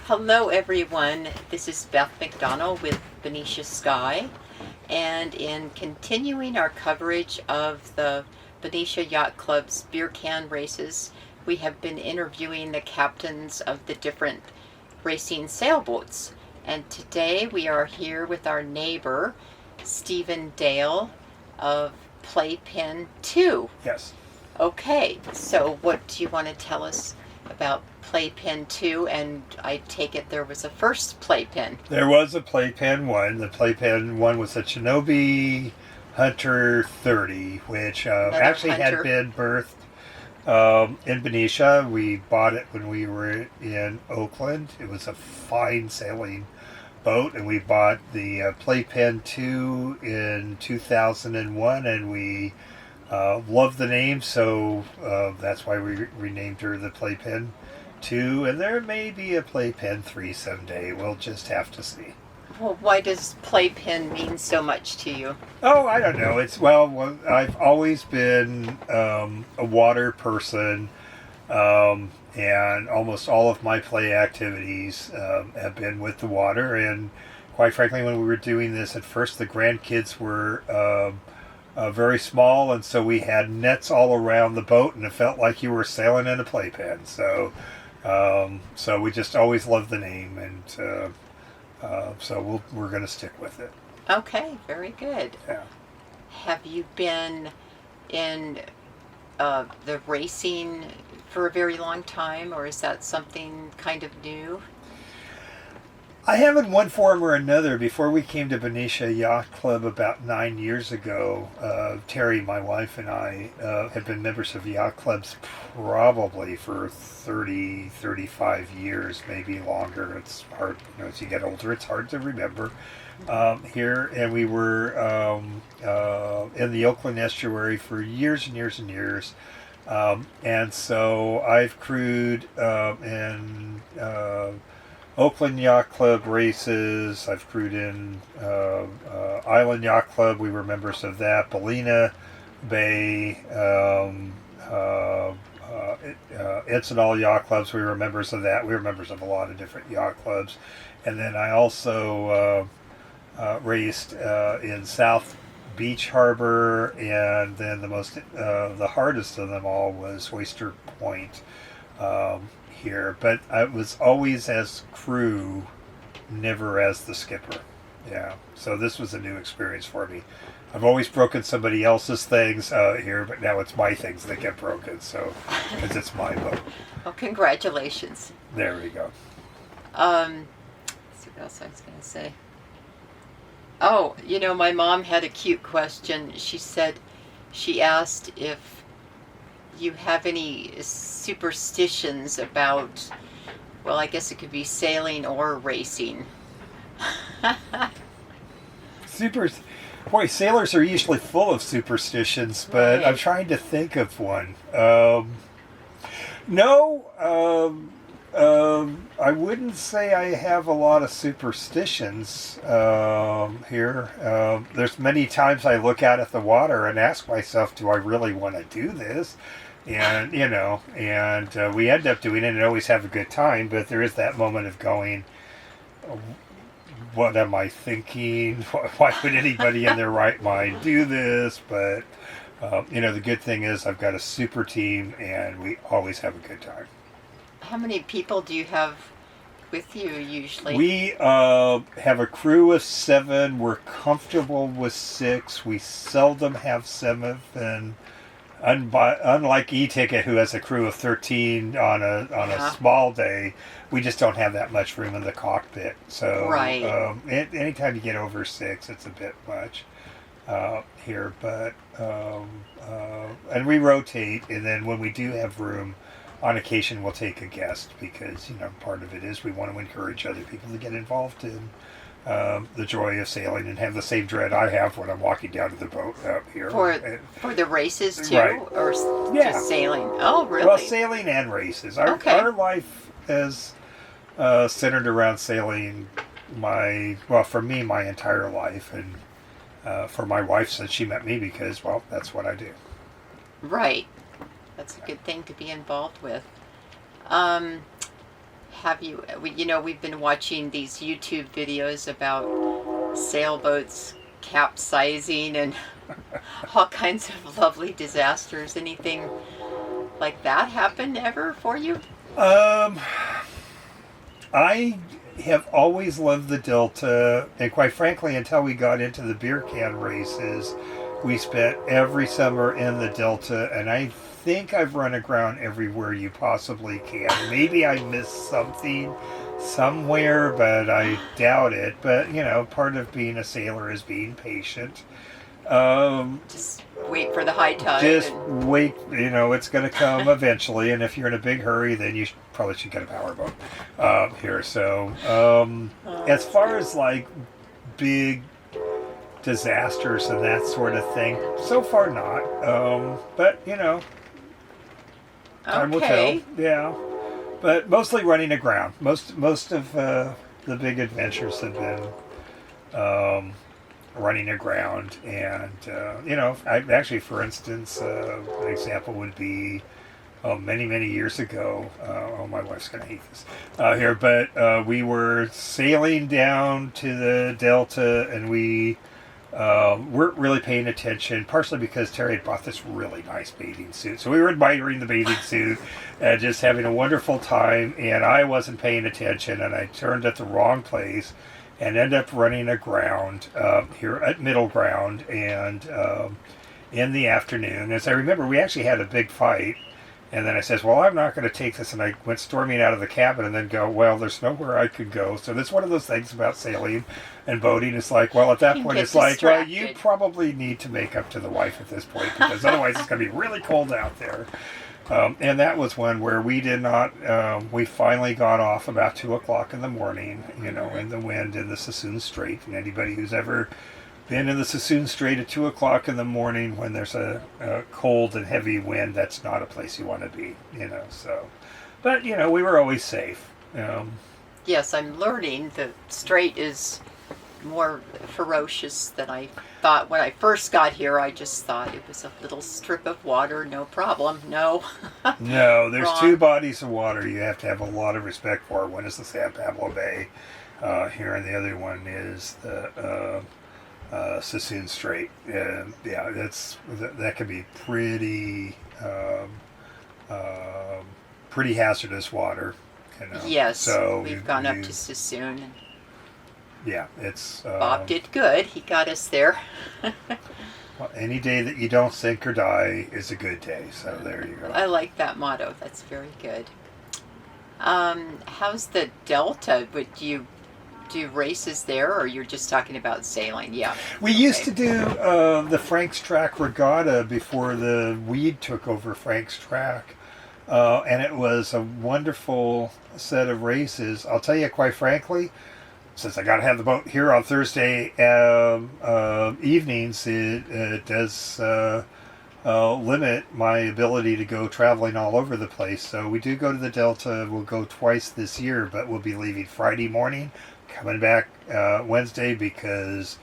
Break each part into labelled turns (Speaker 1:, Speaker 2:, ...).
Speaker 1: Hello, everyone. This is Beth McDonald with Benicia Sky, and in continuing our coverage of the Benicia Yacht Club's beer can races, we have been interviewing the captains of the different racing sailboats. And today we are here with our neighbor, Stephen Dale of Playpen 2.
Speaker 2: Yes.
Speaker 1: Okay, so what do you want to tell us about Playpen 2? And I take it there was a first Playpen.
Speaker 2: There was a Playpen 1. The Playpen 1 was a Shinobi Hunter 30, which actually
Speaker 1: Hunter.
Speaker 2: had been birthed in Benicia. We bought it when we were in Oakland. It was a fine sailing boat, and we bought the Playpen 2 in 2001, and we loved the name, so that's why we renamed her the Playpen 2, and there may be a Playpen 3 someday. We'll just have to see.
Speaker 1: Well, why does Playpen mean so much to you?
Speaker 2: Oh, I don't know. I've always been a water person, and almost all of my play activities have been with the water. And quite frankly, when we were doing this at first, the grandkids were very small, and so we had nets all around the boat, and it felt like you were sailing in a playpen. So we just always loved the name, and so we're going to stick with it.
Speaker 1: Okay, very good.
Speaker 2: Yeah.
Speaker 1: Have you been in the racing for a very long time, or is that something kind of new?
Speaker 2: I have in one form or another. Before we came to Benicia Yacht Club about 9 years ago, Terry, my wife, and I have been members of yacht clubs probably for 30, 35 years, maybe longer. It's hard, as you get older, it's hard to remember here. And we were in the Oakland estuary for years and years and years. And so I've crewed in Oakland Yacht Club races. I've crewed in Island Yacht Club. We were members of that. Ballina Bay, Encinal Yacht Clubs. We were members of that. We were members of a lot of different yacht clubs. And then I also raced in South Beach Harbor, and then the hardest of them all was Oyster Point. Here, but I was always as crew, never as the skipper. Yeah, so this was a new experience for me. I've always broken somebody else's things here, but now it's my things that get broken, so because it's my boat.
Speaker 1: Well, congratulations.
Speaker 2: There we go.
Speaker 1: Let's see what else I was going to say. Oh, my mom had a cute question. She asked if you have any superstitions about, well, I guess it could be sailing or racing.
Speaker 2: Boy, sailors are usually full of superstitions, but
Speaker 1: Right.
Speaker 2: I'm trying to think of one. No, I wouldn't say I have a lot of superstitions here. There's many times I look out at the water and ask myself, do I really want to do this? And, we end up doing it and always have a good time, but there is that moment of going, what am I thinking? Why would anybody in their right mind do this? But, the good thing is I've got a super team and we always have a good time.
Speaker 1: How many people do you have with you usually?
Speaker 2: We have a crew of 7. We're comfortable with 6. We seldom have 7. Unlike E-Ticket, who has a crew of 13 on a small day, we just don't have that much room in the cockpit. So
Speaker 1: Right.
Speaker 2: Anytime you get over 6, it's a bit much here. But and we rotate, and then when we do have room, on occasion we'll take a guest because part of it is we want to encourage other people to get involved in the joy of sailing and have the same dread I have when I'm walking down to the boat out here.
Speaker 1: For the races too,
Speaker 2: Right.
Speaker 1: or
Speaker 2: Yeah.
Speaker 1: just sailing? Oh, really?
Speaker 2: Well, sailing and races. Our life is centered around sailing. For me, my entire life, and for my wife since she met me, because that's what I do.
Speaker 1: Right. That's a good thing to be involved with. have you, we've been watching these YouTube videos about sailboats capsizing and all kinds of lovely disasters. Anything like that happen ever for you?
Speaker 2: Um, I have always loved the Delta, and quite frankly, until we got into the beer can races, we spent every summer in the Delta, and I think I've run aground everywhere you possibly can. Maybe I missed something somewhere, but I doubt it. But, part of being a sailor is being patient.
Speaker 1: Just wait for the high tide.
Speaker 2: Just wait, it's going to come eventually, and if you're in a big hurry, then you probably should get a powerboat here. So, as far as like big disasters and that sort of thing, so far not. But time will tell. Yeah, but mostly running aground. Most of the big adventures have been running aground, and I actually, for instance, an example would be many years ago. My wife's gonna hate this here, but we were sailing down to the Delta, and we weren't really paying attention, partially because Terry had bought this really nice bathing suit. So we were admiring the bathing suit and just having a wonderful time, and I wasn't paying attention, and I turned at the wrong place and ended up running aground here at Middle Ground. And in the afternoon, as I remember, we actually had a big fight. And then I says, well, I'm not going to take this. And I went storming out of the cabin and then go, well, there's nowhere I could go. So that's one of those things about sailing and boating. It's like, well, at that point, it's like, well, you probably need to make up to the wife at this point, because otherwise it's going to be really cold out there. And that was one where we did not, we finally got off about 2 o'clock in the morning, in the wind in the Sassoon Strait. And anybody who's ever been in the Sassoon Strait at 2 o'clock in the morning when there's a cold and heavy wind, that's not a place you want to be, so. But, we were always safe.
Speaker 1: Yes, I'm learning the strait is more ferocious than I thought. When I first got here, I just thought it was a little strip of water, no problem. No.
Speaker 2: No, there's two bodies of water you have to have a lot of respect for. One is the San Pablo Bay here, and the other one is the Sassoon Strait. And yeah, that can be pretty pretty hazardous water.
Speaker 1: Yes,
Speaker 2: so
Speaker 1: we've gone up to Sassoon. And
Speaker 2: yeah, it's
Speaker 1: Bob did good. He got us there.
Speaker 2: Well, any day that you don't sink or die is a good day. So there you go.
Speaker 1: I like that motto. That's very good. How's the Delta? Would you do races there, or you're just talking about sailing? Yeah.
Speaker 2: We used to do the Frank's Track Regatta before the weed took over Frank's Track. And it was a wonderful set of races. I'll tell you, quite frankly, since I got to have the boat here on Thursday evenings, it does limit my ability to go traveling all over the place. So we do go to the Delta. We'll go twice this year, but we'll be leaving Friday morning, coming back Wednesday, because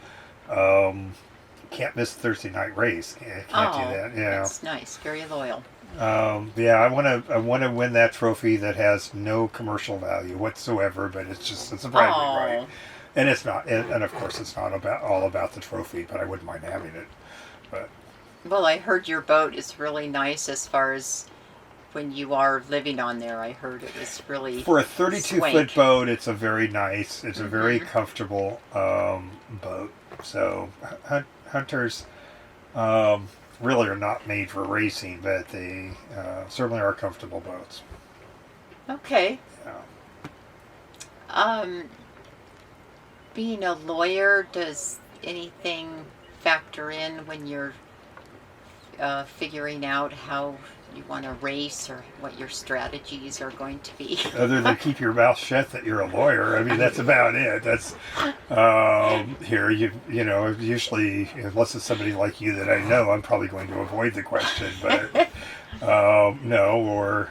Speaker 2: can't miss the Thursday night race. Can't do that. Yeah,
Speaker 1: that's nice. Very loyal.
Speaker 2: Yeah, I want to win that trophy that has no commercial value whatsoever, but it's a bragging right, and it's not, and of course it's not all about the trophy, but I wouldn't mind having it. But
Speaker 1: well, I heard your boat is really nice as far as when you are living on there. I heard it was really
Speaker 2: for a 32-foot boat. It's a very nice, it's a very comfortable boat. So hunters. Really are not made for racing, but they certainly are comfortable boats.
Speaker 1: Okay.
Speaker 2: Yeah.
Speaker 1: Being a lawyer, does anything factor in when you're figuring out how you want to race or what your strategies are going to be?
Speaker 2: Other than keep your mouth shut that you're a lawyer, I mean, that's about it. That's here. Usually, unless it's somebody like you that I know, I'm probably going to avoid the question. But no, or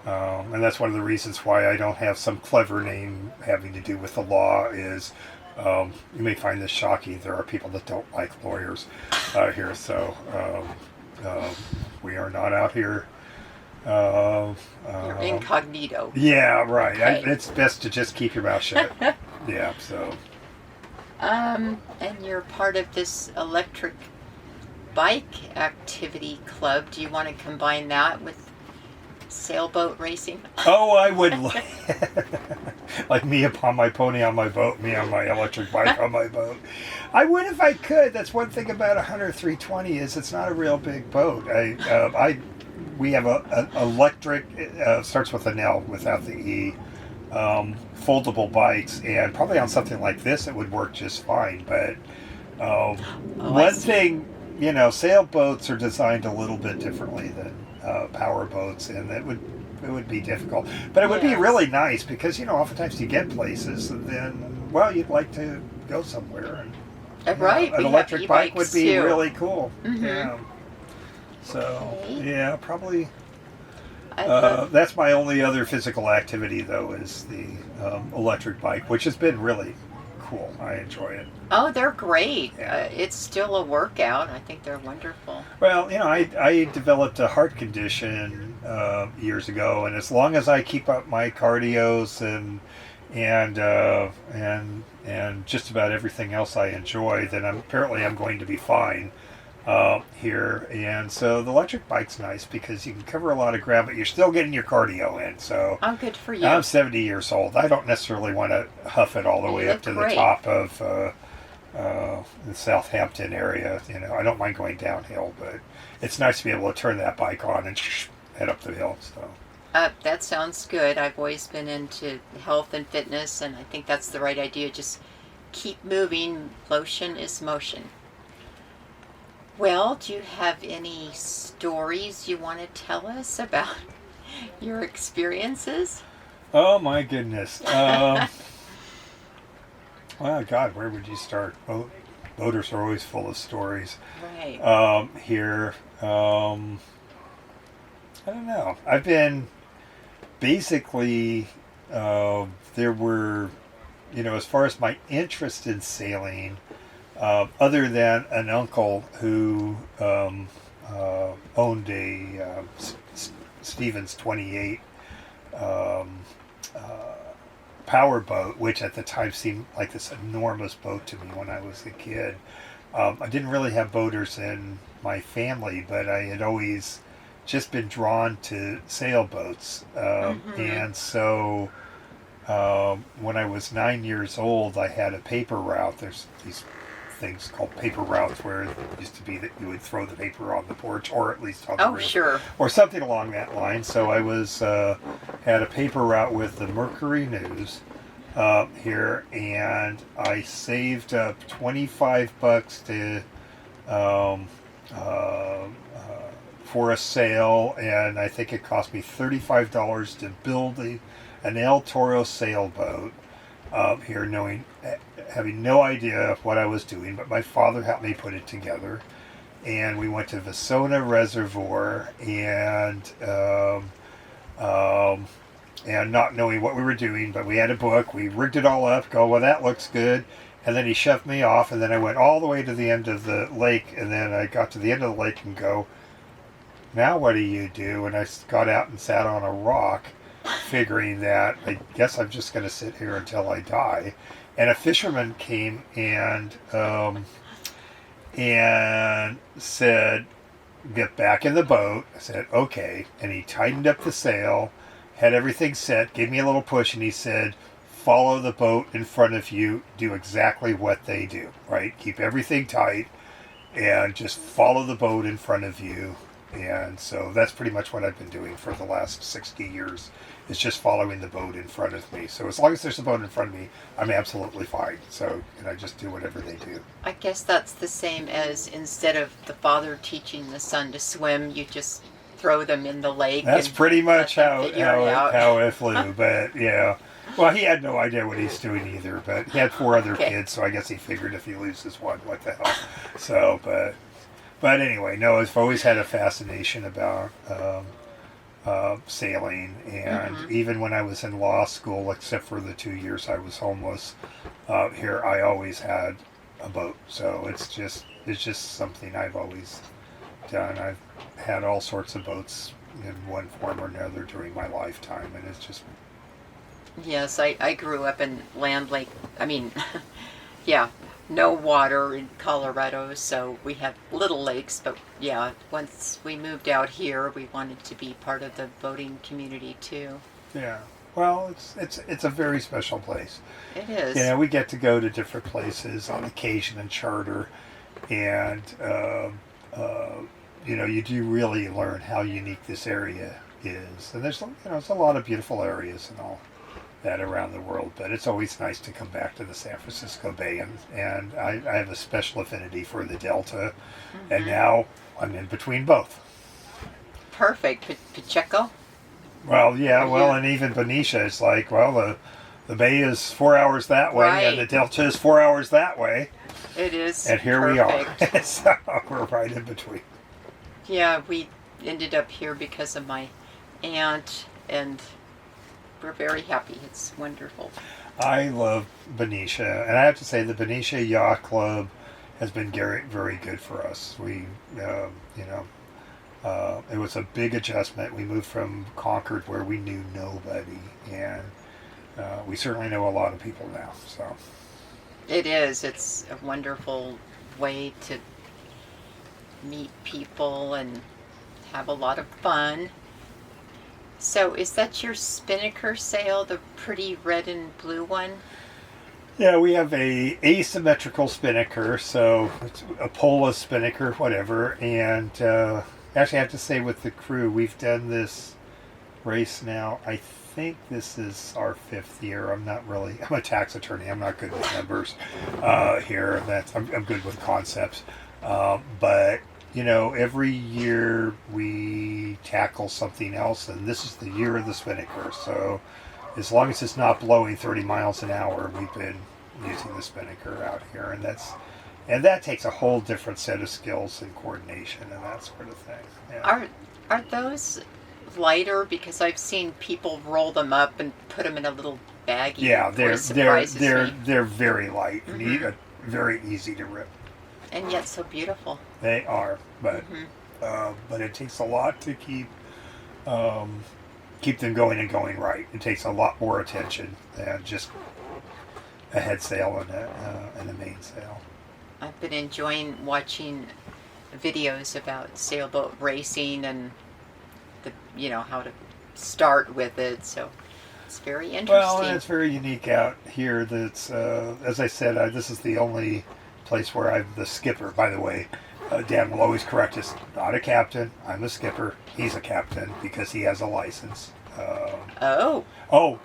Speaker 2: and that's one of the reasons why I don't have some clever name having to do with the law. Is you may find this shocking. There are people that don't like lawyers here, so. We are not out here
Speaker 1: You're incognito.
Speaker 2: Yeah, right.
Speaker 1: Okay.
Speaker 2: It's best to just keep your mouth shut. Yeah, so.
Speaker 1: And you're part of this electric bike activity club. Do you want to combine that with sailboat racing?
Speaker 2: Oh, I would like me upon my pony on my boat, me on my electric bike on my boat. I would if I could. That's one thing about a Hunter 320 is it's not a real big boat. We have a electric starts with an L without the E. Foldable bikes, and probably on something like this it would work just fine. But one thing, sailboats are designed a little bit differently than power boats, and it would be difficult. But it would be really nice because oftentimes you get places, and then you'd like to go somewhere, and
Speaker 1: Right.
Speaker 2: an electric bike would be
Speaker 1: too.
Speaker 2: really cool.
Speaker 1: Mm-hmm.
Speaker 2: Yeah. So
Speaker 1: Okay.
Speaker 2: probably.
Speaker 1: I love,
Speaker 2: That's my only other physical activity, though, is the electric bike, which has been really cool. I enjoy it.
Speaker 1: oh, they're great.
Speaker 2: Yeah.
Speaker 1: It's still a workout. I think they're wonderful.
Speaker 2: Well, I developed a heart condition years ago, and as long as I keep up my cardios and just about everything else I enjoy, then I'm going to be fine. Here, and so the electric bike's nice because you can cover a lot of ground, but you're still getting your cardio in. So
Speaker 1: Oh, good for you.
Speaker 2: I'm 70 years old. I don't necessarily want to huff it all the
Speaker 1: You
Speaker 2: way
Speaker 1: look
Speaker 2: up to
Speaker 1: great.
Speaker 2: the top of the Southampton area. I don't mind going downhill, but it's nice to be able to turn that bike on and head up the hill. So
Speaker 1: That sounds good. I've always been into health and fitness, and I think that's the right idea. Just keep moving. Lotion is motion. Well, do you have any stories you want to tell us about your experiences?
Speaker 2: oh my goodness. Well, God, where would you start? Boaters are always full of stories.
Speaker 1: Right.
Speaker 2: Here, I don't know. I've been basically, there were, as far as my interest in sailing, other than an uncle who owned a Stevens 28 power boat, which at the time seemed like this enormous boat to me when I was a kid. I didn't really have boaters in my family, but I had always just been drawn to sailboats. And so when I was 9 years old, I had a paper route. There's these things called paper routes where it used to be that you would throw the paper on the porch or at least on the
Speaker 1: Oh,
Speaker 2: roof
Speaker 1: sure.
Speaker 2: or something along that line. So I was had a paper route with the Mercury News here, and I saved up $25 to for a sail, and I think it cost me $35 to build an El Toro sailboat here, having no idea what I was doing, but my father helped me put it together. And we went to Vasona Reservoir, and not knowing what we were doing, but we had a book. We rigged it all up. Well, that looks good. And then he shoved me off, and then I went all the way to the end of the lake, and then I got to the end of the lake and go, now what do you do? And I got out and sat on a rock, figuring that I guess I'm just going to sit here until I die. And a fisherman came and said, get back in the boat. I said, okay. And he tightened up the sail, had everything set, gave me a little push, and he said, follow the boat in front of you, do exactly what they do, right? Keep everything tight and just follow the boat in front of you. And so that's pretty much what I've been doing for the last 60 years, is just following the boat in front of me. So as long as there's a boat in front of me, I'm absolutely fine. So, and I just do whatever they do.
Speaker 1: I guess that's the same as instead of the father teaching the son to swim, you just throw them in the lake.
Speaker 2: That's
Speaker 1: and
Speaker 2: pretty much
Speaker 1: let them
Speaker 2: how
Speaker 1: figure it out.
Speaker 2: it flew. But yeah, well, he had no idea what he's doing either. But he had 4 other kids, so I guess he figured if he loses one, what the hell. So, but anyway, no, I've always had a fascination about sailing, and even when I was in law school, except for the 2 years I was homeless here, I always had a boat. So it's just something I've always done. I've had all sorts of boats, in one form or another during my lifetime, and it's just
Speaker 1: Yes, I grew up in Land Lake. I mean, yeah, no water in Colorado, so we have little lakes. But yeah, once we moved out here, we wanted to be part of the boating community too.
Speaker 2: yeah. Well, it's a very special place.
Speaker 1: It is.
Speaker 2: You know, we get to go to different places on occasion and charter, and you know, you do really learn how unique this area is. And there's there's a lot of beautiful areas and all that around the world, but it's always nice to come back to the San Francisco Bay, and I have a special affinity for the Delta, and now I'm in between both.
Speaker 1: Perfect. Pacheco?
Speaker 2: Well, yeah,
Speaker 1: Are
Speaker 2: well,
Speaker 1: you-
Speaker 2: and even Benicia, it's like, well, the Bay is 4 hours that way, and the
Speaker 1: Right.
Speaker 2: Delta is 4 hours that way,
Speaker 1: It is.
Speaker 2: and here
Speaker 1: perfect.
Speaker 2: we are. So we're right in between.
Speaker 1: Yeah, we ended up here because of my aunt, and we're very happy. It's wonderful.
Speaker 2: I love Benicia, and I have to say the Benicia Yacht Club has been very, very good for us. We, you know, it was a big adjustment. We moved from Concord, where we knew nobody, and we certainly know a lot of people now. So
Speaker 1: It is. It's a wonderful way to meet people and have a lot of fun. So, is that your spinnaker sail, the pretty red and blue one?
Speaker 2: yeah, we have a asymmetrical spinnaker, so it's a Pola spinnaker, whatever. And actually, I have to say, with the crew, we've done this race now. I think this is our 5th year. I'm a tax attorney. I'm not good with numbers here. I'm good with concepts. But, you know, every year we tackle something else, and this is the year of the spinnaker. So as long as it's not blowing 30 miles an hour, we've been using the spinnaker out here. And that takes a whole different set of skills and coordination and that sort of thing. Yeah.
Speaker 1: Are those lighter? Because I've seen people roll them up and put them in a little baggie.
Speaker 2: Yeah,
Speaker 1: It surprises me.
Speaker 2: they're very light and very easy to rip.
Speaker 1: And yet so beautiful.
Speaker 2: They are, but
Speaker 1: Mhm.
Speaker 2: but it takes a lot to keep them going and going right. It takes a lot more attention than just a head sail and a mainsail.
Speaker 1: I've been enjoying watching videos about sailboat racing and how to start with it. So it's very interesting.
Speaker 2: Well, and it's very unique out here. That's as I said, this is the only place where I'm the skipper. By the way, Dan will always correct us. Not a captain. I'm a skipper. He's a captain because he has a license.
Speaker 1: Oh,
Speaker 2: Oh,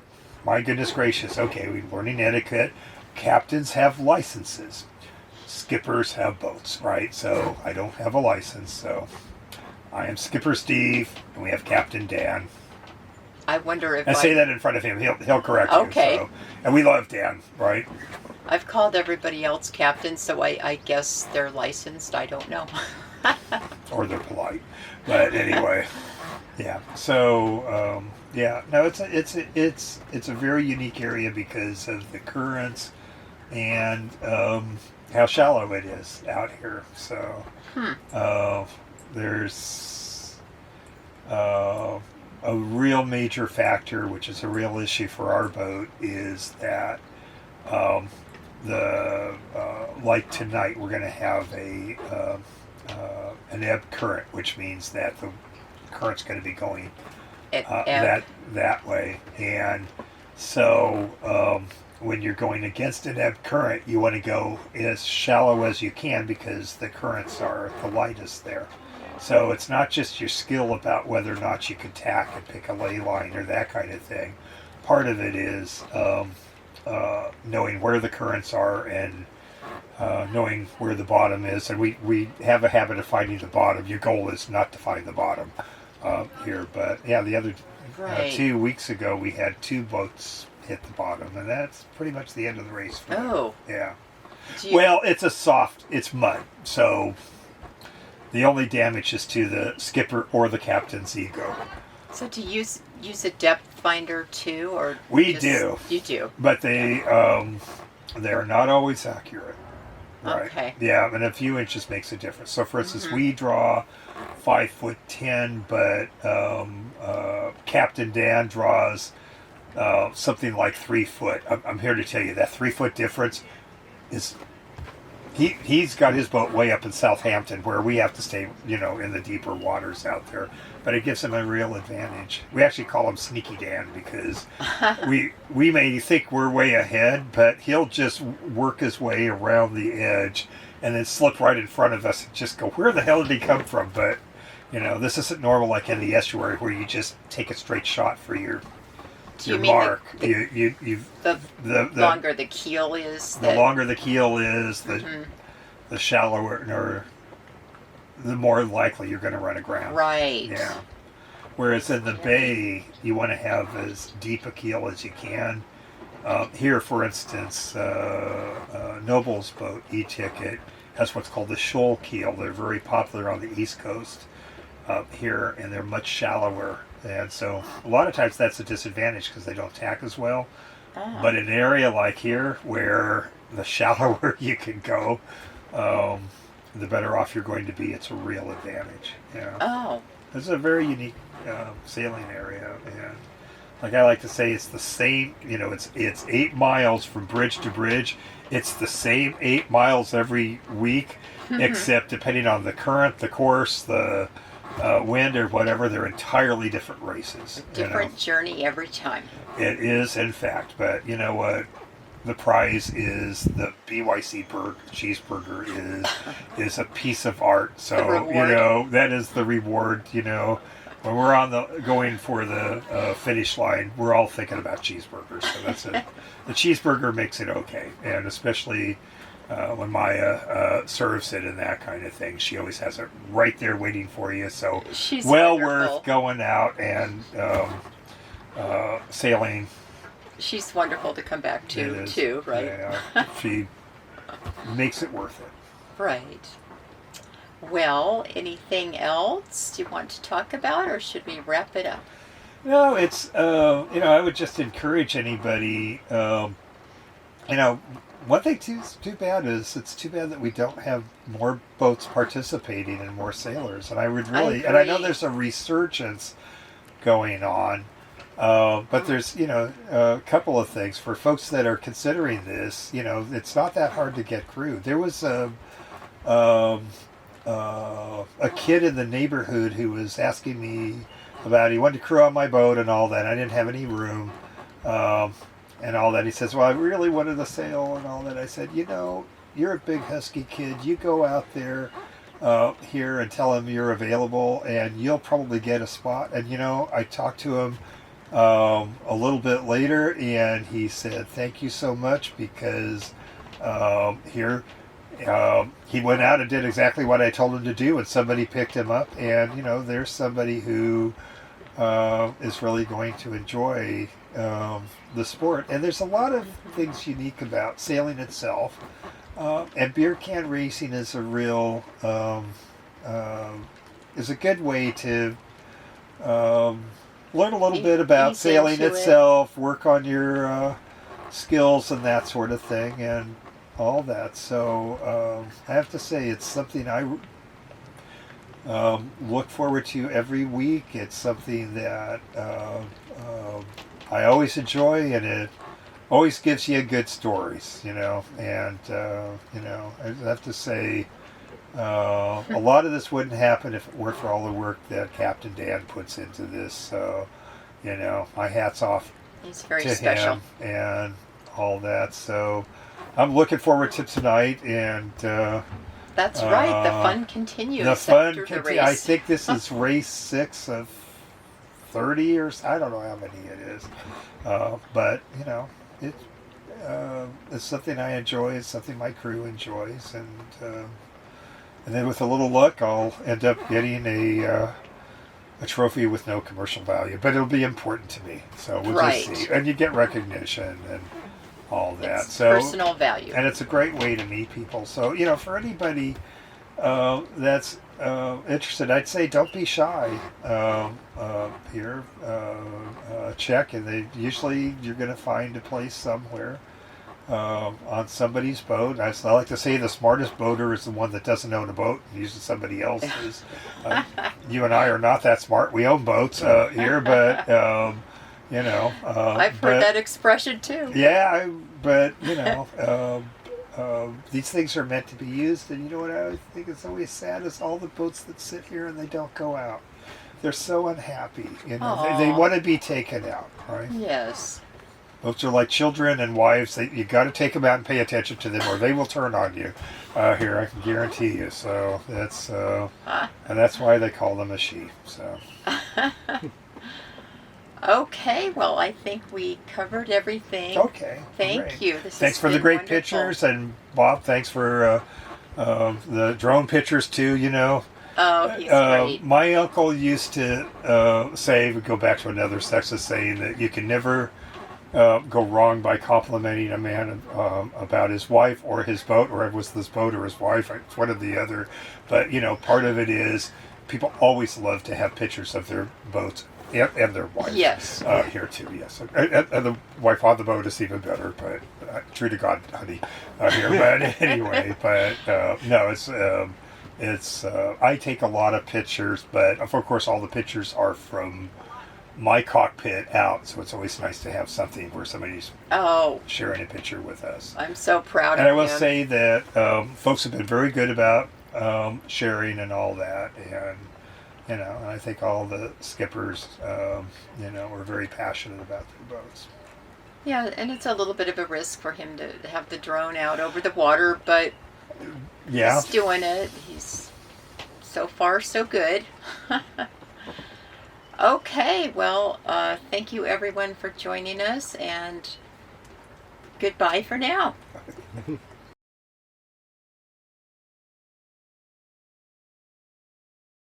Speaker 2: my goodness gracious. Okay, we're learning etiquette. Captains have licenses. Skippers have boats, right? So I don't have a license. So I am Skipper Steve, and we have Captain Dan.
Speaker 1: I wonder if
Speaker 2: I say that in front of him. He'll correct you.
Speaker 1: Okay.
Speaker 2: So. And we love Dan, right?
Speaker 1: I've called everybody else captain, so I guess they're licensed. I don't know.
Speaker 2: Or they're polite. But anyway, yeah. So yeah, no, it's a very unique area because of the currents and how shallow it is out here. So there's a real major factor, which is a real issue for our boat, is that like tonight, we're going to have an ebb current, which means that the current's going to be going that way, and so when you're going against an ebb current, you want to go as shallow as you can because the currents are the lightest there. So it's not just your skill about whether or not you can tack and pick a ley line or that kind of thing. Part of it is knowing where the currents are and knowing where the bottom is. And we have a habit of finding the bottom. Your goal is not to find the bottom here. But yeah, the other
Speaker 1: Right.
Speaker 2: 2 weeks ago, we had 2 boats hit the bottom. And that's pretty much the end of the race for them.
Speaker 1: Oh.
Speaker 2: Yeah.
Speaker 1: Do you-
Speaker 2: Well, it's mud. So the only damage is to the skipper or the captain's ego.
Speaker 1: So do you use a depth finder too, or
Speaker 2: We
Speaker 1: just-
Speaker 2: do.
Speaker 1: You do.
Speaker 2: But they're not always accurate. Right.
Speaker 1: Okay.
Speaker 2: Yeah, and a few inches makes a difference. So, for instance,
Speaker 1: Mm-hmm.
Speaker 2: we draw 5'10", but Captain Dan draws something like 3 foot. I'm here to tell you that 3 foot difference is he's got his boat way up in Southampton where we have to stay, in the deeper waters out there. But it gives him a real advantage. We actually call him Sneaky Dan because we may think we're way ahead, but he'll just work his way around the edge and then slip right in front of us and just go, where the hell did he come from? But this isn't normal like in the estuary where you just take a straight shot for your
Speaker 1: Do you
Speaker 2: your
Speaker 1: mean
Speaker 2: mark.
Speaker 1: the
Speaker 2: The
Speaker 1: longer the keel is?
Speaker 2: the longer the keel is,
Speaker 1: Mhm.
Speaker 2: the shallower or the more likely you're going to run aground.
Speaker 1: Right.
Speaker 2: Yeah. Whereas in the bay, you want to have as deep a keel as you can. Here, for instance, Noble's boat, E-Ticket, has what's called the shoal keel. They're very popular on the East Coast here, and they're much shallower. And so a lot of times that's a disadvantage because they don't tack as well.
Speaker 1: Oh.
Speaker 2: But in an area like here, where the shallower you can go, the better off you're going to be. It's a real advantage.
Speaker 1: Oh.
Speaker 2: It's a very unique sailing area, and like I like to say, it's the same. It's 8 miles from bridge to bridge. It's the same 8 miles every week, except depending on the current, the course, the wind, or whatever, they're entirely different races.
Speaker 1: Different journey every time.
Speaker 2: It is, in fact, but you know what? The prize is the BYC cheeseburger is a piece of art. So
Speaker 1: The reward.
Speaker 2: that is the reward. When we're going for the finish line, we're all thinking about cheeseburgers. So that's it. The cheeseburger makes it okay, and especially when Maya serves it and that kind of thing, she always has it right there waiting for you. So
Speaker 1: She's
Speaker 2: well
Speaker 1: wonderful.
Speaker 2: worth going out and sailing.
Speaker 1: She's wonderful to come back
Speaker 2: It
Speaker 1: to,
Speaker 2: is.
Speaker 1: too, right?
Speaker 2: Yeah, she makes it worth it.
Speaker 1: Right. Well, anything else you want to talk about, or should we wrap it up?
Speaker 2: No, it's I would just encourage anybody. One thing too bad is it's too bad that we don't have more boats participating and more sailors. And I would really, and I know
Speaker 1: agree.
Speaker 2: there's a resurgence going on. But there's, a couple of things for folks that are considering this. It's not that hard to get crew. There was a kid in the neighborhood who was asking me about he wanted to crew on my boat and all that. I didn't have any room and all that. He says, well, I really wanted to sail and all that. I said, you're a big husky kid. You go out there here and tell him you're available and you'll probably get a spot. And, I talked to him a little bit later, and he said, thank you so much, because he went out and did exactly what I told him to do, and somebody picked him up, and there's somebody who is really going to enjoy the sport. And there's a lot of things unique about sailing itself, and beer can racing is a real is a good way to learn a little bit about
Speaker 1: Ease
Speaker 2: sailing
Speaker 1: into it.
Speaker 2: itself, work on your skills and that sort of thing, and all that. So I have to say, it's something I look forward to every week. It's something that I always enjoy, and it always gives you good stories, and I have to say, a lot of this wouldn't happen if it weren't for all the work that Captain Dan puts into this. So, my hat's off
Speaker 1: He's very
Speaker 2: to
Speaker 1: special.
Speaker 2: him and all that. So, I'm looking forward to tonight, and
Speaker 1: That's right. The fun continues
Speaker 2: the fun.
Speaker 1: after the race.
Speaker 2: I think this is race 6 of 30, or I don't know how many it is, but it's something I enjoy. It's something my crew enjoys, and then with a little luck, I'll end up getting a trophy with no commercial value, but it'll be important to me. So we'll
Speaker 1: Right.
Speaker 2: just see. And you get recognition and all that.
Speaker 1: It's
Speaker 2: So
Speaker 1: personal value.
Speaker 2: and it's a great way to meet people. So for anybody that's interested, I'd say don't be shy. Check, and usually you're going to find a place somewhere on somebody's boat. I like to say the smartest boater is the one that doesn't own a boat and uses somebody else's. You and I are not that smart. We own boats here, but
Speaker 1: I've heard that expression too.
Speaker 2: Yeah, but these things are meant to be used, and you know what I think is always sad is all the boats that sit here and they don't go out. They're so unhappy. They
Speaker 1: Aw.
Speaker 2: want to be taken out, right?
Speaker 1: Yes.
Speaker 2: Boats are like children and wives. You got to take them out and pay attention to them, or they will turn on you. Here, I can guarantee you. So that's and that's why they call them a she. So.
Speaker 1: Okay, well, I think we covered everything.
Speaker 2: Okay.
Speaker 1: Thank
Speaker 2: great.
Speaker 1: you.
Speaker 2: Thanks for the great pictures, and Bob, thanks for the drone pictures too.
Speaker 1: Oh, he's great.
Speaker 2: My uncle used to say, we go back to another sexist saying that you can never go wrong by complimenting a man about his wife or his boat, or it was this boat or his wife. It's one or the other. But part of it is people always love to have pictures of their boats. And their wife.
Speaker 1: Yes.
Speaker 2: Here too, yes. And the wife on the boat is even better, but true to God, honey, here. But anyway, no, it's I take a lot of pictures, but of course all the pictures are from my cockpit out, so it's always nice to have something where somebody's sharing a picture with us.
Speaker 1: I'm so proud
Speaker 2: And
Speaker 1: of
Speaker 2: I will
Speaker 1: him.
Speaker 2: say that folks have been very good about sharing and all that, and I think all the skippers, were very passionate about their boats.
Speaker 1: Yeah, and it's a little bit of a risk for him to have the drone out over the water, but
Speaker 2: Yeah.
Speaker 1: he's doing it. He's so far so good. Okay, well, thank you everyone for joining us, and goodbye for now.